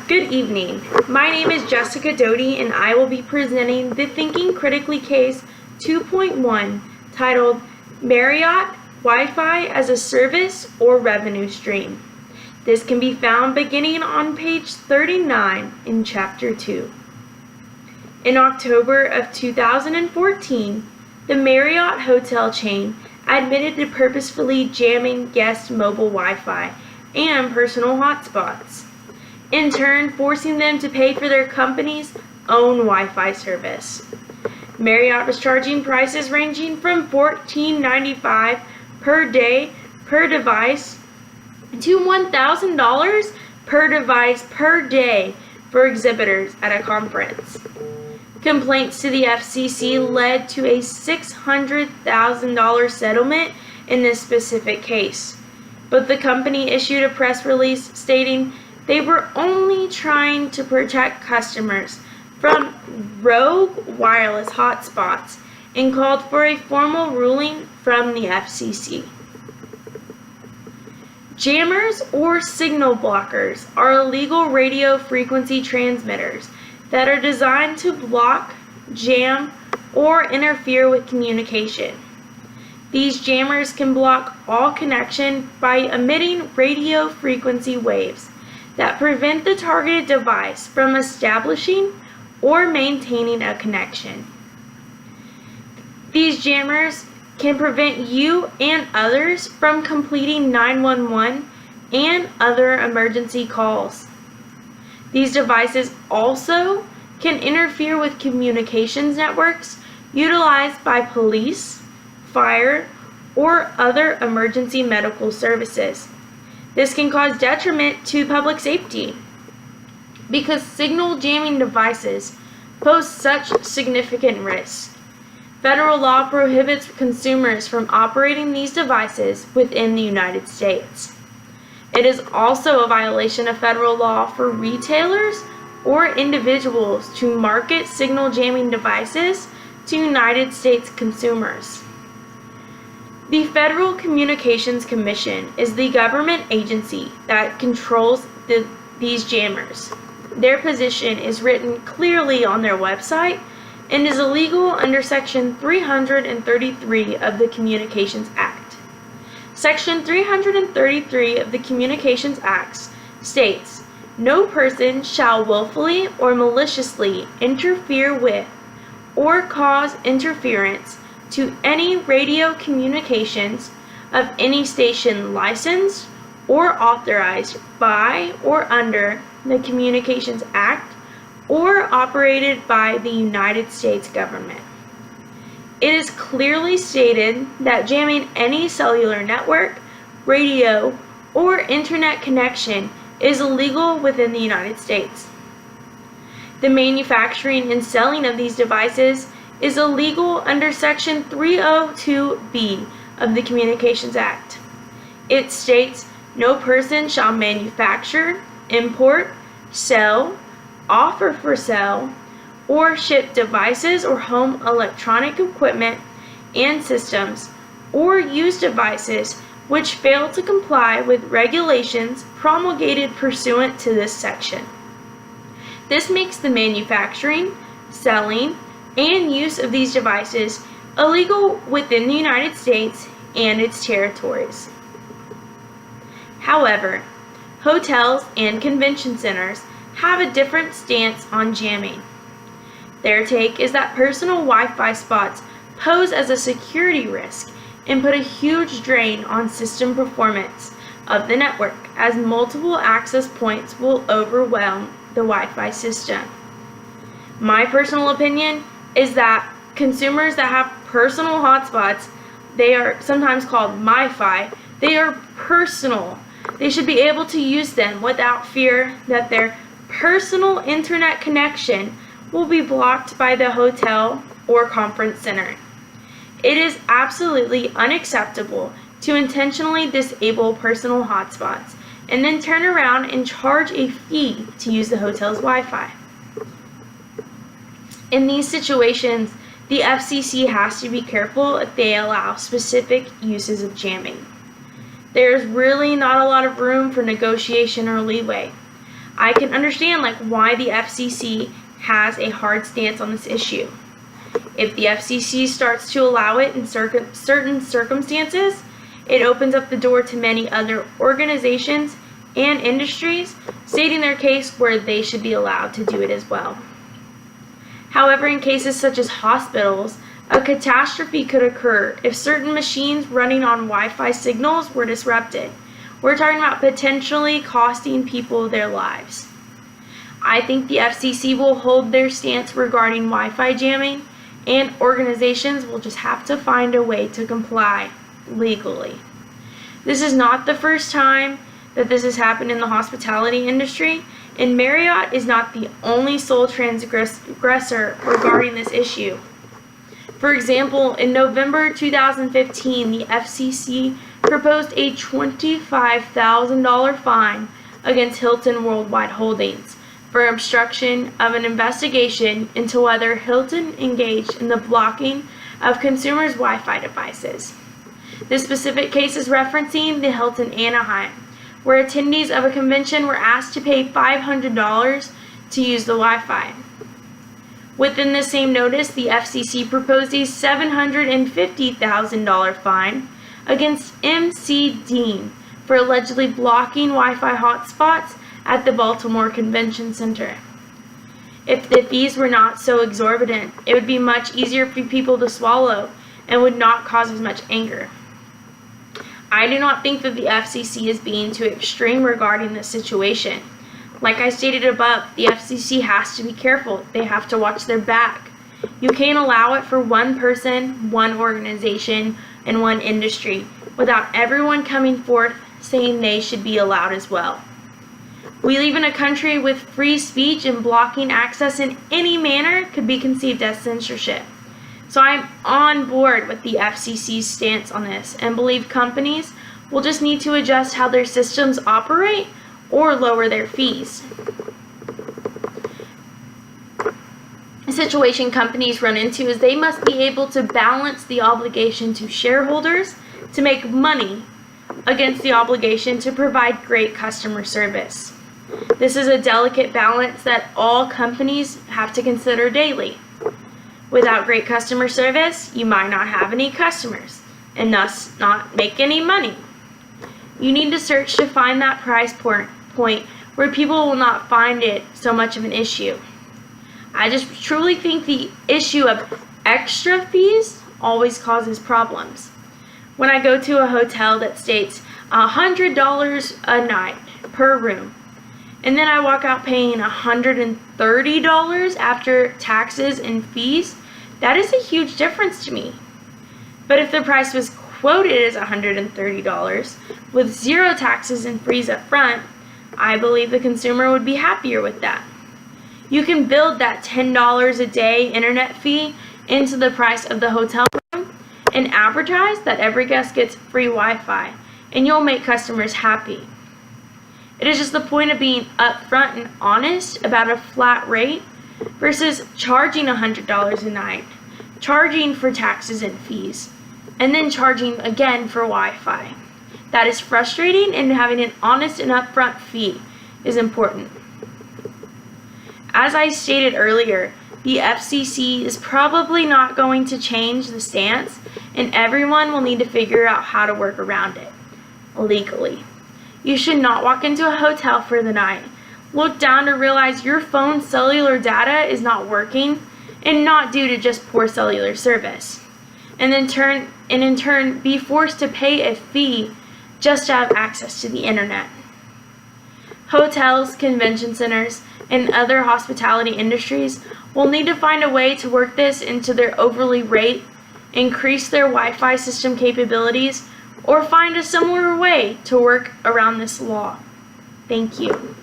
Good evening. My name is Jessica Doty and I will be presenting the Thinking Critically Case 2.1 titled Marriott Wi-Fi as a Service or Revenue Stream. This can be found beginning on page 39 in Chapter 2. In October of 2014, the Marriott hotel chain admitted to purposefully jamming guest mobile Wi-Fi and personal hotspots, in turn forcing them to pay for their company's own Wi-Fi service. Marriott was charging prices ranging from $14.95 per day per device to $1,000 per device per day for exhibitors at a conference. Complaints to the FCC led to a $600,000 settlement in this specific case, but the company issued a press release stating they were only trying to protect customers from rogue wireless hotspots and called for a formal ruling from the FCC. Jammers or signal blockers are illegal radio frequency transmitters that are designed to block, jam, or interfere with communication. These jammers can block all connection by emitting radio frequency waves that prevent the targeted device from establishing or maintaining a connection. These jammers can prevent you and others from completing 911 and other emergency calls. These devices also can interfere with communications networks utilized by police, fire, or other emergency medical services. This can cause detriment to public safety because signal jamming devices pose such significant risks. Federal law prohibits consumers from operating these devices within the United States. It is also a violation of federal law for retailers or individuals to market signal jamming devices to United States consumers. The Federal Communications Commission is the government agency that controls these jammers. Their position is written clearly on their website and is illegal under Section 333 of the Communications Act. Section 333 of the Communications Act states, "No person shall willfully or maliciously interfere with or cause interference to any radio communications of any station licensed or authorized by or under the Communications Act or operated by the United States government." It is clearly stated that jamming any cellular network, radio, or internet connection is illegal within the United States. The manufacturing and selling of these devices is illegal under Section 302B of the Communications Act. It states, "No person shall manufacture, import, sell, offer for sale, or ship devices or home electronic equipment and systems, or use devices which fail to comply with regulations promulgated pursuant to this section." This makes the manufacturing, selling, and use of these devices illegal within the United States and its territories. However, hotels and convention centers have a different stance on jamming. Their take is that personal Wi-Fi spots pose as a security risk and put a huge drain on system performance of the network, as multiple access points will overwhelm the Wi-Fi system. My personal opinion is that consumers that have personal hotspots, they are sometimes called MiFi, they are personal. They should be able to use them without fear that their personal internet connection will be blocked by the hotel or conference center. It is absolutely unacceptable to intentionally disable personal hotspots and then turn around and charge a fee to use the hotel's Wi-Fi. In these situations, the FCC has to be careful if they allow specific uses of jamming. There's really not a lot of room for negotiation or leeway. I can understand why the FCC has a hard stance on this issue. If the FCC starts to allow it in certain circumstances, it opens up the door to many other organizations and industries stating their case where they should be allowed to do it as well. However, in cases such as hospitals, a catastrophe could occur if certain machines running on Wi-Fi signals were disrupted. We're talking about potentially costing people their lives. I think the FCC will hold their stance regarding Wi-Fi jamming, and organizations will just have to find a way to comply legally. This is not the first time that this has happened in the hospitality industry, and Marriott is not the only sole transgressor regarding this issue. For example, in November 2015, the FCC proposed a $25,000 fine against Hilton Worldwide Holdings for obstruction of an investigation into whether Hilton engaged in the blocking of consumers' Wi-Fi devices. This specific case is referencing the Hilton Anaheim, where attendees of a convention were asked to pay $500 to use the Wi-Fi. Within the same notice, the FCC proposed a $750,000 fine against MC Dean for allegedly blocking Wi-Fi hotspots at the Baltimore Convention Center. If the fees were not so exorbitant, it would be much easier for people to swallow and would not cause as much anger. I do not think that the FCC is being too extreme regarding this situation. Like I stated above, the FCC has to be careful. They have to watch their back. You can't allow it for one person, one organization, and one industry without everyone coming forth saying they should be allowed as well. We live in a country with free speech, and blocking access in any manner could be conceived as censorship. So I'm on board with the FCC's stance on this and believe companies will just need to adjust how their systems operate or lower their fees. A situation companies run into is they must be able to balance the obligation to shareholders to make money against the obligation to provide great customer service. This is a delicate balance that all companies have to consider daily. Without great customer service, you might not have any customers and thus not make any money. You need to search to find that price point where people will not find it so much of an issue. I just truly think the issue of extra fees always causes problems. When I go to a hotel that states $100 a night per room, and then I walk out paying $130 after taxes and fees, that is a huge difference to me. But if the price was quoted as $130 with zero taxes and fees up front, I believe the consumer would be happier with that. You can build that $10 a day internet fee into the price of the hotel room and advertise that every guest gets free Wi-Fi, and you'll make customers happy. It is just the point of being upfront and honest about a flat rate versus charging $100 a night, charging for taxes and fees, and then charging again for Wi-Fi. That is frustrating, and having an honest and upfront fee is important. As I stated earlier, the FCC is probably not going to change the stance, and everyone will need to figure out how to work around it legally. You should not walk into a hotel for the night, look down to realize your phone's cellular data is not working, and not due to just poor cellular service, and in turn be forced to pay a fee just to have access to the internet. Hotels, convention centers, and other hospitality industries will need to find a way to work this into their overly rate, increase their Wi-Fi system capabilities, or find a similar way to work around this law. Thank you.